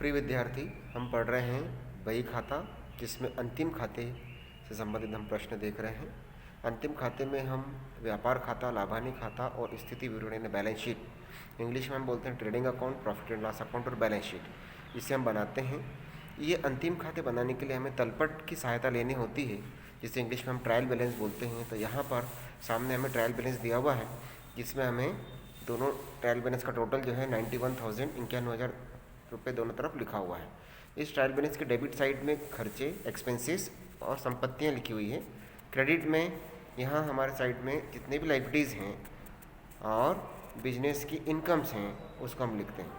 प्रिय विद्यार्थी, हम पढ़ रहे हैं बही खाता, जिसमें अंतिम खाते से संबंधित हम प्रश्न देख रहे हैं। अंतिम खाते में हम व्यापार खाता, लाभानी खाता और स्थिति विवरण यानी बैलेंस शीट, इंग्लिश में हम बोलते हैं trading account, profit and loss account और बैलेंस शीट, इसे हम बनाते हैं। ये अंतिम खाते बनाने के लिए हमें तलपट की सहायता लेनी होती है, जिसे इंग्लिश में हम ट्रायल बैलेंस बोलते हैं। तो यहाँ पर सामने हमें ट्रायल बैलेंस दिया हुआ है, जिसमें हमें दोनों ट्रायल बैलेंस का टोटल जो है 91,000 रुपये दोनों तरफ लिखा हुआ है। इस ट्रायल बैलेंस के डेबिट साइड में खर्चे, एक्सपेंसेस और संपत्तियां लिखी हुई है। क्रेडिट में यहाँ हमारे साइड में जितने भी लाइबिलिटीज़ हैं और बिजनेस की इनकम्स हैं उसको हम लिखते हैं।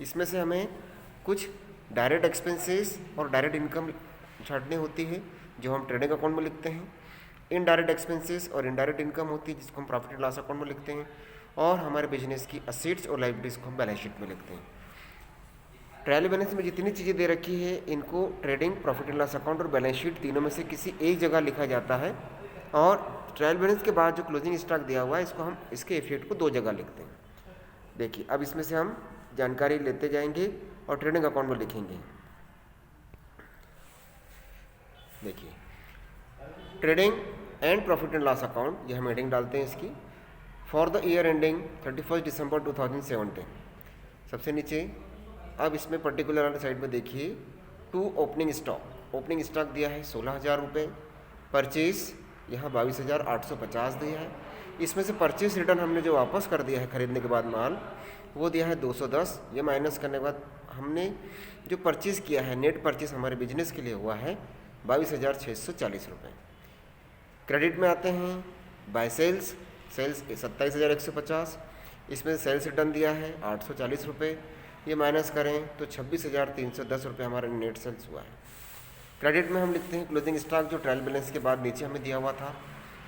इसमें से हमें कुछ डायरेक्ट एक्सपेंसेस और डायरेक्ट इनकम छांटनी होती है, जो हम ट्रेडिंग अकाउंट में लिखते हैं। इनडायरेक्ट एक्सपेंसेस और इनडायरेक्ट इनकम होती है, जिसको हम प्रॉफिट एंड लॉस अकाउंट में लिखते हैं। और हमारे बिजनेस की असेट्स और लाइबिलिटीज़ को हम बैलेंस शीट में लिखते हैं। ट्रायल बैलेंस में जितनी चीज़ें दे रखी है, इनको trading, profit and loss account और बैलेंस शीट तीनों में से किसी एक जगह लिखा जाता है। और ट्रायल बैलेंस के बाद जो क्लोजिंग स्टॉक दिया हुआ है, इसको हम इसके इफेक्ट को दो जगह लिखते हैं। देखिए, अब इसमें से हम जानकारी लेते जाएंगे और ट्रेडिंग अकाउंट में लिखेंगे। देखिए, trading and profit and loss account, ये हम हेडिंग डालते हैं इसकी, for the year ending 31 December 2017। सबसे नीचे अब इसमें पर्टिकुलर वाले साइड में देखिए, टू ओपनिंग स्टॉक दिया है 16,000 रुपये। परचेज यहाँ 22,850 दिया है। इसमें से परचेज रिटर्न हमने जो वापस कर दिया है खरीदने के बाद माल, वो दिया है 210। ये माइनस करने के बाद हमने जो परचेज़ किया है, नेट परचेज हमारे बिजनेस के लिए हुआ है 22,640 रुपये। क्रेडिट में आते हैं, बाय सेल्स 27,150। इसमें सेल्स रिटर्न दिया है 840 रुपये। ये माइनस करें तो 26,310 रुपये हमारा नेट सेल्स हुआ है। क्रेडिट में हम लिखते हैं क्लोजिंग स्टॉक, जो ट्रायल बैलेंस के बाद नीचे हमें दिया हुआ था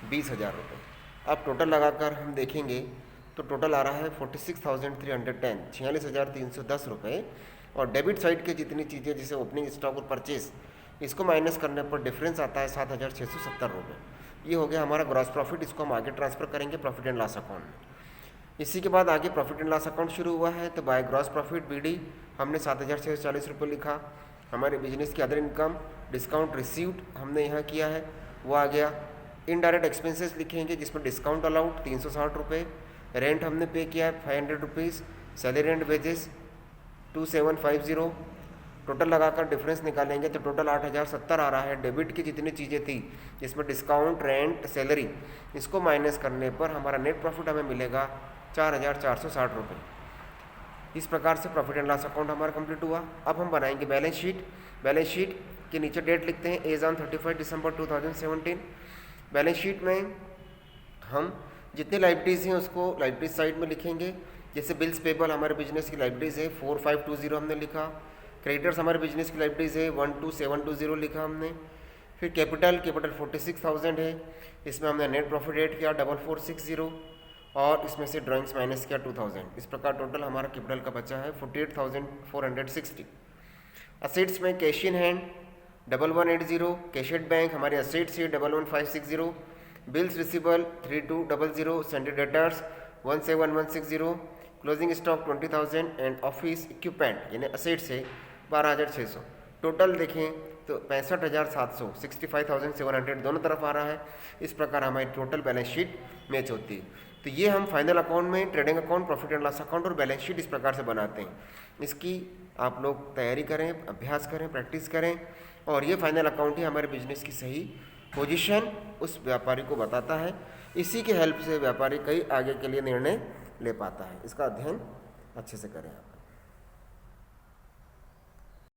20,000 रुपये। अब टोटल लगाकर हम देखेंगे तो टोटल आ रहा है 46,310, 46,310 रुपये। और डेबिट साइड के जितनी चीज़ें, जैसे ओपनिंग स्टॉक और परचेज, इसको माइनस करने पर डिफरेंस आता है 7,670 रुपये। ये हो गया हमारा ग्रॉस प्रॉफिट। इसको हम आगे ट्रांसफ़र करेंगे प्रॉफिट एंड लॉस अकाउंट में। इसी के बाद आगे प्रॉफिट एंड लॉस अकाउंट शुरू हुआ है। तो बाय ग्रॉस प्रॉफिट BD हमने 7,640 रुपये लिखा। हमारे बिजनेस की अदर इनकम, डिस्काउंट रिसीव्ड हमने यहाँ किया है, वो आ गया। इनडायरेक्ट एक्सपेंसेस लिखेंगे, जिसमें डिस्काउंट अलाउड 360 रुपये, रेंट हमने पे किया है 500 rupees, salary and wages 2750। Total लगाकर डिफरेंस निकालेंगे तो टोटल 8,070 आ रहा है। डेबिट की जितनी चीज़ें थी, जिसमें डिस्काउंट, रेंट, सैलरी, इसको माइनस करने पर हमारा नेट प्रॉफिट हमें मिलेगा 4,460 रुपये। इस प्रकार से प्रॉफिट एंड लॉस अकाउंट हमारा कंप्लीट हुआ। अब हम बनाएंगे बैलेंस शीट। बैलेंस शीट के नीचे डेट लिखते हैं as on 31 December 2017। Balance sheet में हम जितने लाइबिलिटीज़ हैं उसको लाइबिलिटीज साइड में लिखेंगे। जैसे बिल्स पेबल हमारे बिजनेस की लाइबिलिटीज़ है 4520 हमने लिखा। क्रेडिटर्स हमारे बिजनेस की लाइबिलिटीज़ है 12720 लिखा हमने। फिर कैपिटल 46,000 है, इसमें हमने नेट प्रॉफिट ऐड किया 4460 और इसमें से ड्राइंग्स माइनस किया 2000। इस प्रकार टोटल हमारा कैपिटल का बचा है 48,460। असेट्स में cash in hand 1180, cash at bank हमारे असेट्स है 11560, bills receivable 3200, sundry debtors 17160, closing stock 20,000 and office equipment यानी असेट्स है 12,600। टोटल देखें तो 65,700, 65,700 दोनों तरफ आ रहा है। इस प्रकार हमारी टोटल बैलेंस शीट मैच होती है। तो ये हम फाइनल अकाउंट में trading account, profit and loss account और बैलेंस शीट इस प्रकार से बनाते हैं। इसकी आप लोग तैयारी करें, अभ्यास करें, प्रैक्टिस करें। और ये फाइनल अकाउंट ही हमारे बिजनेस की सही पोजीशन उस व्यापारी को बताता है। इसी के हेल्प से व्यापारी कई आगे के लिए निर्णय ले पाता है। इसका अध्ययन अच्छे से करें आप।